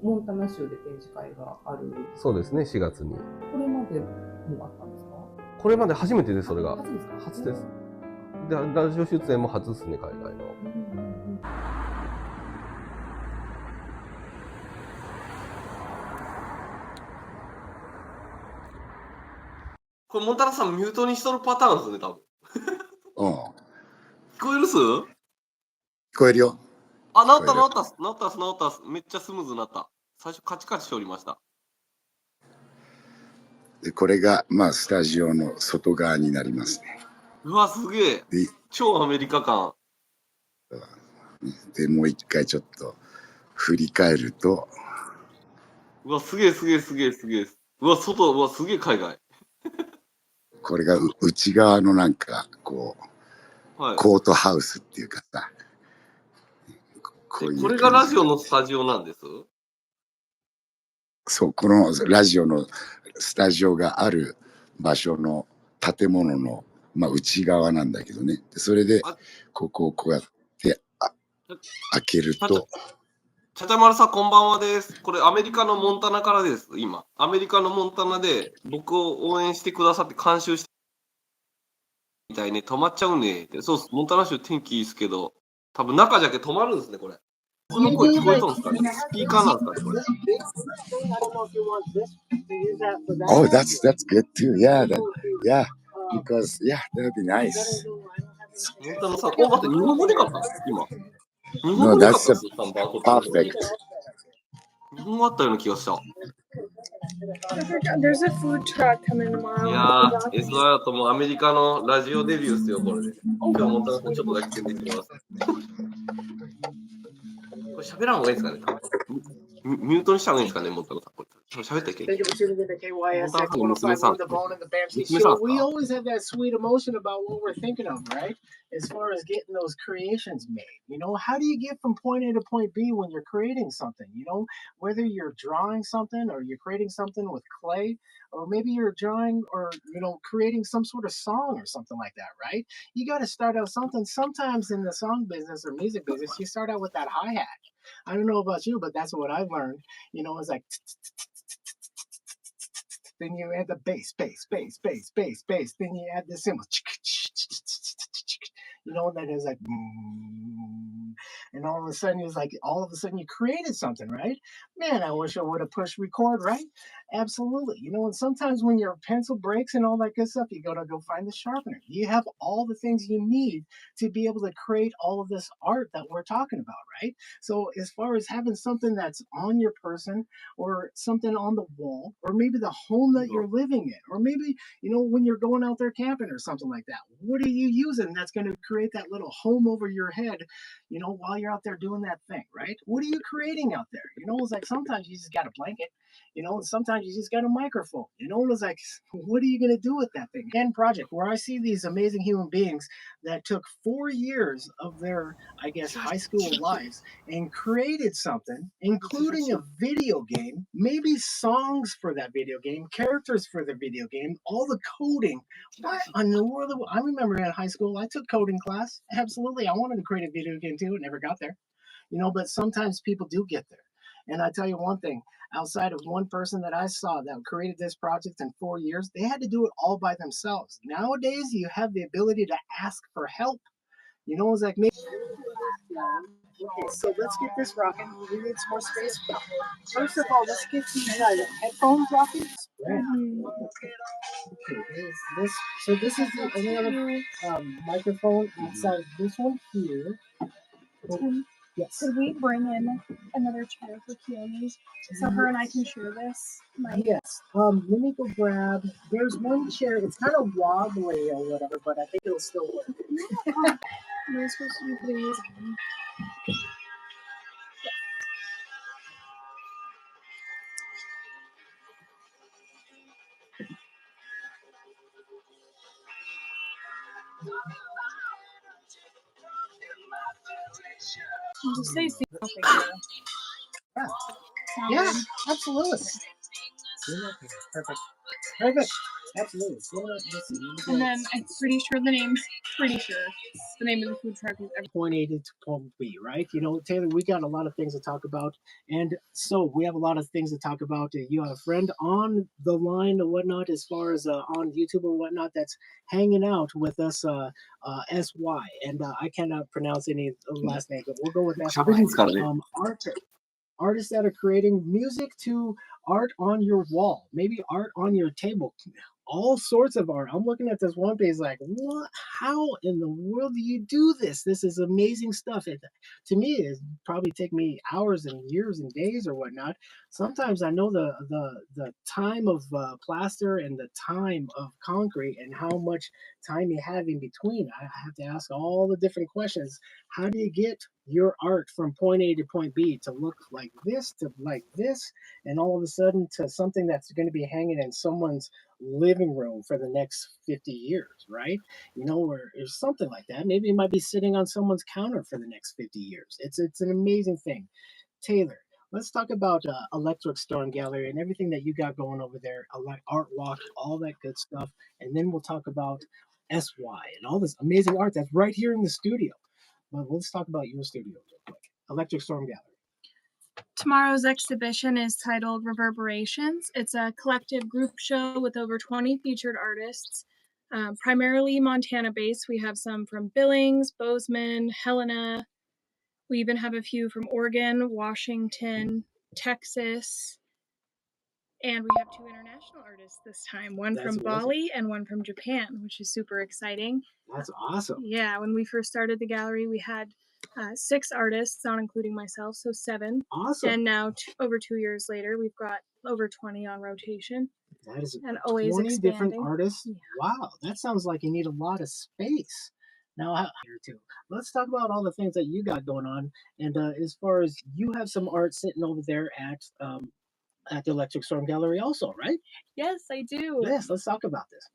モンタナ州で展示会がある。そうですね、4月に。これまでもあったんですか？これまで初めてです、それが。初ですか？初です。で、ラジオ出演も初ですね、海外の。これ、モンタナさんミュートにしとるパターンですね、多分。うん。聞こえるっす？聞こえるよ。あ、なったなったっす。なったっす、なったっす。めっちゃスムーズになった。最初カチカチしておりました。で、これが、まあ、スタジオの外側になりますね。うわ、すげえ。超アメリカ感。で、もう一回ちょっと振り返ると。うわ、すげえすげえすげえすげえ。うわ、外、うわ、すげえ海外。これが内側のなんか、こう、はい、コートハウスっていうかさ。これがラジオのスタジオなんです？そう、このラジオのスタジオがある場所の建物の、まあ、内側なんだけどね。それで、ここをこうやって開けると。ちゃちゃまるさん、こんばんはです。これ、アメリカのモンタナからです、今。アメリカのモンタナで、僕を応援してくださって監修してみたいね、止まっちゃうねって。そうっす、モンタナ州天気いいですけど、多分中じゃけ止まるんですね、これ。この声聞こえたんですかね？スピーカーなんですかね、これ。Oh, that's good too. Yeah, because that would be nice. モンタナさん、お、待って、日本語でかった今。日本 No, 語でかっ that's たっす、perfect. 日本語あったような気がした。There's a food truck coming tomorrow. いやー、SR ともアメリカのラジオデビューっすよ、これで。今日モンタナさんちょっとだけ宣伝してきます。これ喋らんほうがいいですかね、多分。ミュートにした方がいいですかね、モンタナさん。これ喋ったっけ？ We always have that sweet emotion about what we're thinking of, right? As far as getting those creations made. You know, how do you get from point A to point B when you're creating something? You know, whether you're drawing something or you're creating something with clay, or maybe you're drawing or, you know, creating some sort of song or something like that, right? You got to start out something. Sometimes in the song business or music business, you start out with that hi-hat. I don't know about you, but that's what I've learned. You know, it's like then you add the bass, bass, bass, bass, bass, bass. Then you add the cymbals. You know, that is like, and all of a sudden it's like, all of a sudden you created something, right? Man, I wish I would have pushed record, right? Absolutely. You know, and sometimes when your pencil breaks and all that good stuff, you gotta go find the sharpener. You have all the things you need to be able to create all of this art that we're talking about, right? So as far as having something that's on your person or something on the wall, or maybe the home that you're living in, or maybe, you know, when you're going out there camping or something like that, what are you using that's going to create that little home over your head, you know, while you're out there doing that thing, right? What are you creating out there? You know, it's like sometimes you just got a blanket, you know, and sometimes you just got a microphone, you know, it's like, what are you going to do with that thing? And project where I see these amazing human beings that took 4 years of their, I guess, high school lives and created something, including a video game, maybe songs for that video game, characters for the video game, all the coding. What in the world? I remember in high school, I took coding class. Absolutely. I wanted to create a video game too. It never got there, you know, but sometimes people do get there. And I tell you one thing, outside of one person that I saw that created this project in 4 years, they had to do it all by themselves. Nowadays, you have the ability to ask for help. You know, it's like maybe. Okay, so let's get this rocking. We need some more space. First of all, let's get these headphones rocking. Right. Okay, this. So this is the only other microphone outside of this one here. Tim, yes. Could we bring in another chair for Keone so her and I can share this? Yes. Let me go grab. There's one chair. It's kind of wobbly or whatever, but I think it'll still work. We're supposed to do these. Just say Yeah, absolutely. Perfect. Perfect. Absolutely. Well, let's see. And then I'm pretty sure the name of the food truck is Point A to point B, right? You know, Taylor, we got a lot of things to talk about. And so we have a lot of things to talk about. You have a friend on the line or whatnot, as far as on YouTube or whatnot, that's hanging out with us, SY. And I cannot pronounce any last name, but we'll go with SY. 喋るんですからね。 Artists that are creating music to art on your wall, maybe art on your table, all sorts of art. I'm looking at this one page like, what? How in the world do you do this? This is amazing stuff. To me, it probably take me hours and years and days or whatnot. Sometimes I know the time of plaster and the time of concrete and how much time you have in between. I have to ask all the different questions. How do you get your art from point A to point B to look like this to like this, and all of a sudden to something that's going to be hanging in someone's living room for the next 50 years, right? You know, or something like that. Maybe it might be sitting on someone's counter for the next 50 years. It's an amazing thing. Taylor, let's talk about Electric Storm Gallery and everything that you got going over there, like Art Walk, all that good stuff. And then we'll talk about SY and all this amazing art that's right here in the studio. But let's talk about your studio real quick. Electric Storm Gallery. Tomorrow's exhibition is titled Reverberations. It's a collective group show with over 20 featured artists, primarily Montana-based. We have some from Billings, Bozeman, Helena. We even have a few from Oregon, Washington, Texas, and we have 2 international artists this time, one That's from amazing. Bali and one from Japan, which is super exciting. That's awesome. Yeah, when we first started the gallery, we had 6 artists, not including myself, so 7. Awesome. And now, over 2 years later, we've got over 20 on rotation. That is and always 20 expanding. different artists. Yeah. Wow, that sounds like you need a lot of space. Now, here too. Let's talk about all the things that you got going on. And as far as you have some art sitting over there at the Electric Storm Gallery, also, right? Yes, I do. Yes. Let's talk about this.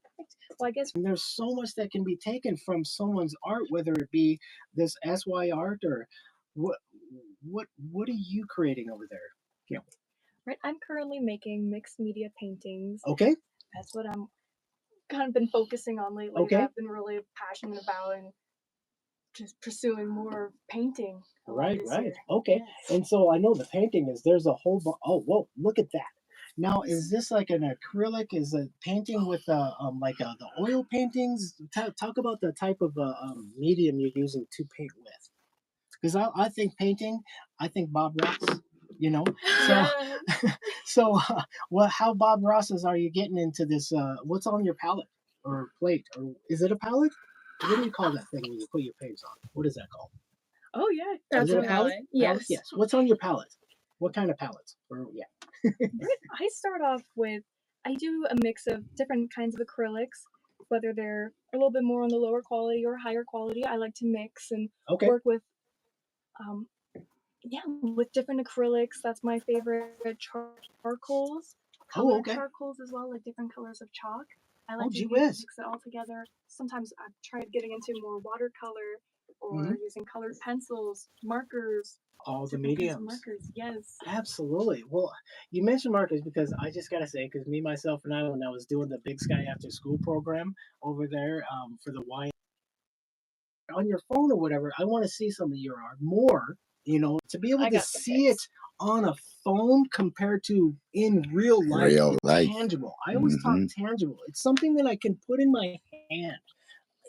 Well, I guess And there's so much that can be taken from someone's art, whether it be this SY art or what are you creating over there? Yeah. Right, I'm currently making mixed media paintings. Okay. That's what I'm kind of been focusing on lately. Okay. That I've been really passionate about and just pursuing more painting. Right. this Right. year. Okay. Yes. And so I know the painting is there's a whole oh whoa, look at that. Now is this like an acrylic? Is a painting with the oil paintings? Talk about the type of medium you're using to paint with. Because I think painting, I think Bob Ross. You know, so so how Bob Ross's are you getting into this? What's on your palette or plate, or is it a palette? What do you call that thing when you put your paints on? What is that called? Oh yeah. that's Is it a a palette? palette. Yes. Yes. What's on your palette? What kind of palettes? Or yeah. I start off with I do a mix of different kinds of acrylics, whether they're a little bit more on the lower quality or higher quality. I like to mix and Okay. work with with different acrylics. That's my favorite. Charcoals, colored okay. charcoals as well, like different colors of chalk. I Oh, like to gee whiz. mix it all together. Sometimes I've tried getting into more watercolor or Mhm. using colored pencils, markers, All the different kinds of mediums. markers. Yes. Absolutely. Well, you mentioned markers because I just gotta say, because me, myself, and I, when I was doing the Big Sky After School program over there for the Y on your phone or whatever, I want to see some of your art more. You know, to be able I to got some see it pics. on a phone compared to in real life, Real life. tangible. I always talk Mhm. tangible. It's something that I can put in my hand.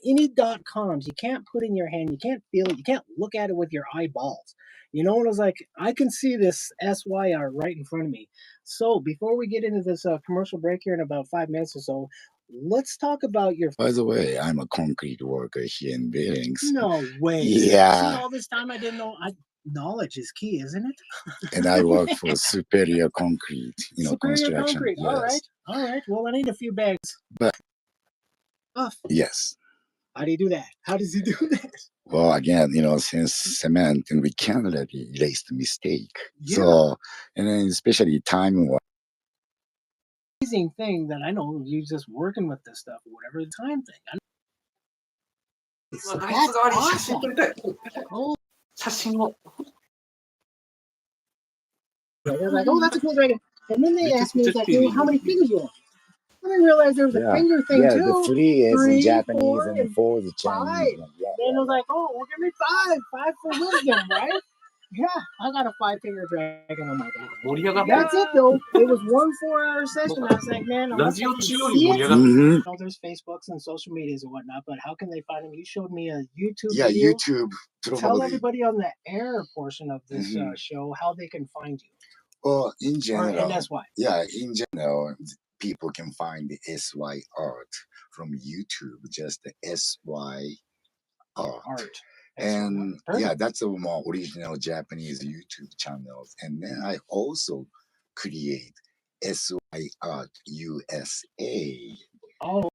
Any .coms you can't put in your hand, you can't feel it, you can't look at it with your eyeballs. You know, and I was like, I can see this SYR right in front of me. So before we get into this commercial break here in about 5 minutes or so, let's talk about your. By the way, I'm a concrete worker here in Billings. No way. See, Yeah, all this time I didn't know. Knowledge is key, isn't it? and I work for Superior Concrete, Superior construction. concrete. Yes. All right. Well, I need a few bags. But Off. yes. How do you do that? How does he do that? Well, again, since cement, and we can't really erase the mistake. Yeah. So, and then especially time Amazing thing that I know you just working with this stuff or whatever the time thing. So 画質代わりに写 that's 真 awesome. 撮りたい。 Oh, 写真を。 they're like, oh, that's a cool dragon. And then they asked me, like, well, how many figures you want? didn't realize there was a finger thing yeah, too. the 3 is in 3, Japanese 4, and and 4 is the 5. Chinese one. Yeah, Then it was like, oh, well, give me 5 for wisdom, right? Yeah, I got a 5-finger dragon on my back. 盛り上がってる。 That's it though. It was 1 4-hour session. I was like, man, ラ unless ジ I オ can 中より see 盛り it. 上がってる。 Mhm. Well, there's Facebooks and social medias and whatnot, but how can they find them? You showed me a YouTube Yeah, video. YouTube Tell probably. everybody on the air portion of this Mhm. show how they can find you. Well, in Or general, NSY. yeah, in general, people can find the SY art from YouTube, just the SY art. And yeah, that's a more original Japanese YouTube channels. And then I also create SY Art USA. Oh,